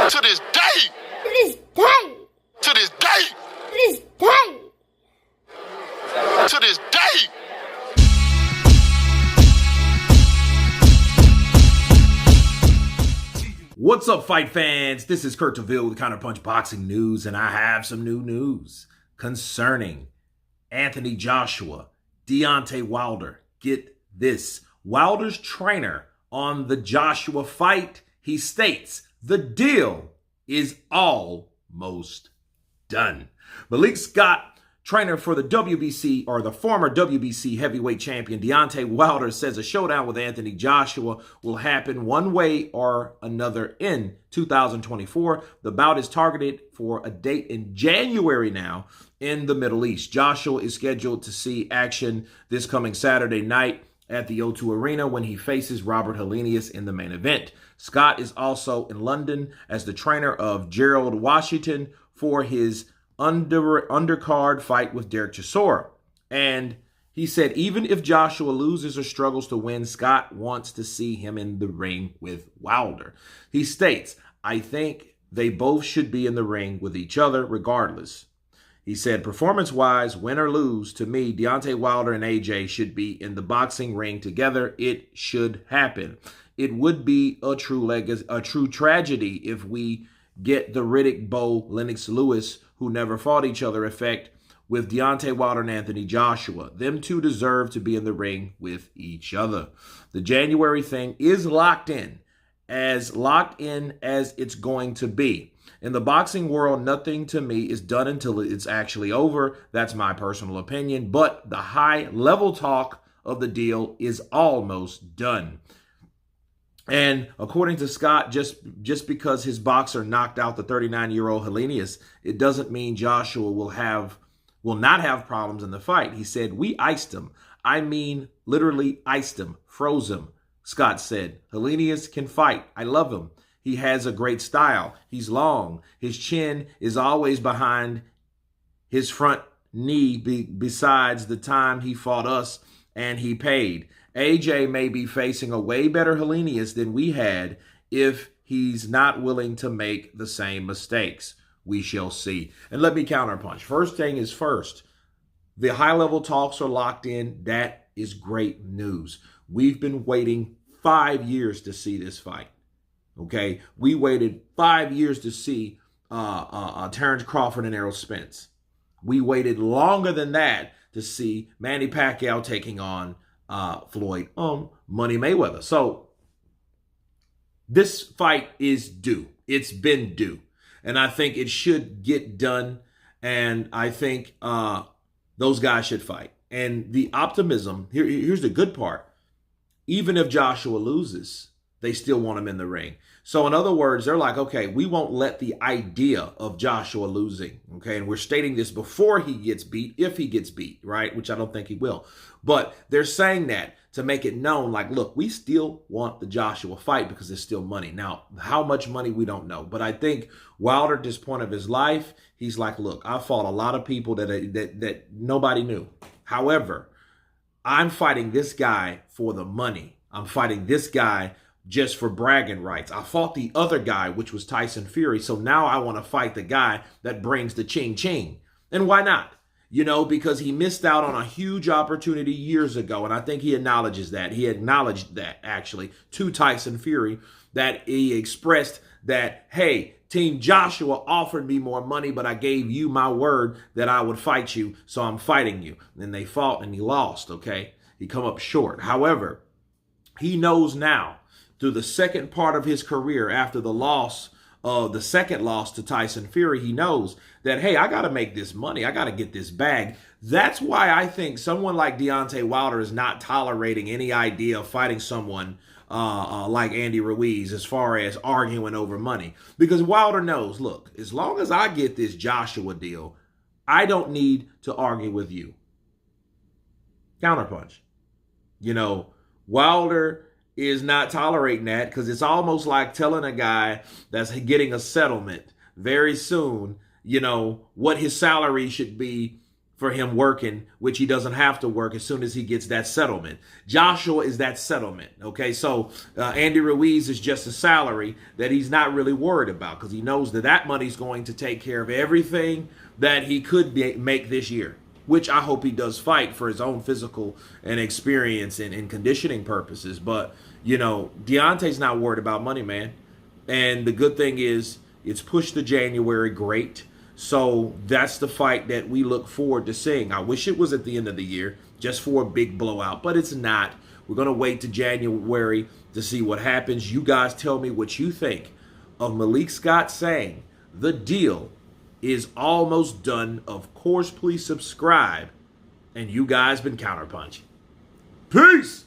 To this day. To this day. To this day. To this day. To this day. What's up, fight fans? This is Kurt DeVille with Counterpunch Boxing News, and I have some new news concerning Anthony Joshua, Deontay Wilder. Get this. Wilder's trainer on the Joshua fight, he states the deal is almost done. Malik Scott, trainer for the WBC, or the former WBC heavyweight champion Deontay Wilder, says a showdown with Anthony Joshua will happen one way or another in 2024. The bout is targeted for a date in January now in the Middle East. Joshua is scheduled to see action this coming Saturday night at the O2 Arena when he faces Robert Helenius in the main event. Scott is also in London as the trainer of Gerald Washington for his undercard fight with Derek Chisora. And he said even if Joshua loses or struggles to win, Scott wants to see him in the ring with Wilder. He states, I think they both should be in the ring with each other regardless. He said, performance-wise, win or lose, to me, Deontay Wilder and AJ should be in the boxing ring together. It should happen. It would be a true tragedy if we get the Riddick Bowe, Lennox Lewis, who never fought each other, effect with Deontay Wilder and Anthony Joshua. Them two deserve to be in the ring with each other. The January thing is locked in as it's going to be. In the boxing world, nothing to me is done until it's actually over. That's my personal opinion. But the high-level talk of the deal is almost done. And according to Scott, just because his boxer knocked out the 39-year-old Helenius, it doesn't mean Joshua will not have problems in the fight. He said, we iced him. I mean, literally iced him, froze him. Scott said, Helenius can fight. I love him. He has a great style. He's long. His chin is always behind his front knee besides the time he fought us and he paid. AJ may be facing a way better Helenius than we had if he's not willing to make the same mistakes. We shall see. And let me counterpunch. First thing is first. The high-level talks are locked in. That is great news. We've been waiting 5 years to see this fight. Okay, we waited 5 years to see Terrence Crawford and Errol Spence. We waited longer than that to see Manny Pacquiao taking on Floyd Money Mayweather. So this fight is due. It's been due. And I think it should get done. And I think those guys should fight. And the optimism, here's the good part. Even if Joshua loses, they still want him in the ring. So in other words, they're like, okay, we won't let the idea of Joshua losing, okay? And we're stating this before he gets beat, if he gets beat, right? Which I don't think he will. But they're saying that to make it known, like, look, we still want the Joshua fight because there's still money. Now, how much money, we don't know. But I think Wilder, at this point of his life, he's like, look, I fought a lot of people that nobody knew. However, I'm fighting this guy for the money. I'm fighting this guy just for bragging rights. I fought the other guy, which was Tyson Fury. So now I want to fight the guy that brings the ching ching. And why not? You know, because he missed out on a huge opportunity years ago. And I think he acknowledges that. He acknowledged that, actually, to Tyson Fury, that he expressed that, hey, Team Joshua offered me more money, but I gave you my word that I would fight you. So I'm fighting you. And they fought and he lost, okay? He come up short. However, he knows now, through the second part of his career, after the second loss to Tyson Fury, he knows that, hey, I got to make this money. I got to get this bag. That's why I think someone like Deontay Wilder is not tolerating any idea of fighting someone like Andy Ruiz as far as arguing over money. Because Wilder knows, look, as long as I get this Joshua deal, I don't need to argue with you. Counterpunch. You know, Wilder is not tolerating that because it's almost like telling a guy that's getting a settlement very soon, you know, what his salary should be for him working, which he doesn't have to work as soon as he gets that settlement. Joshua is that settlement, okay? So Andy Ruiz is just a salary that he's not really worried about because he knows that that money's going to take care of everything that he could make this year, which I hope he does fight for his own physical and experience and conditioning purposes. But, you know, Deontay's not worried about money, man. And the good thing is it's pushed to January, great. So that's the fight that we look forward to seeing. I wish it was at the end of the year just for a big blowout, but it's not. We're going to wait to January to see what happens. You guys tell me what you think of Malik Scott saying the deal is almost done. Of course, please subscribe. And you guys been Counterpunch. Peace!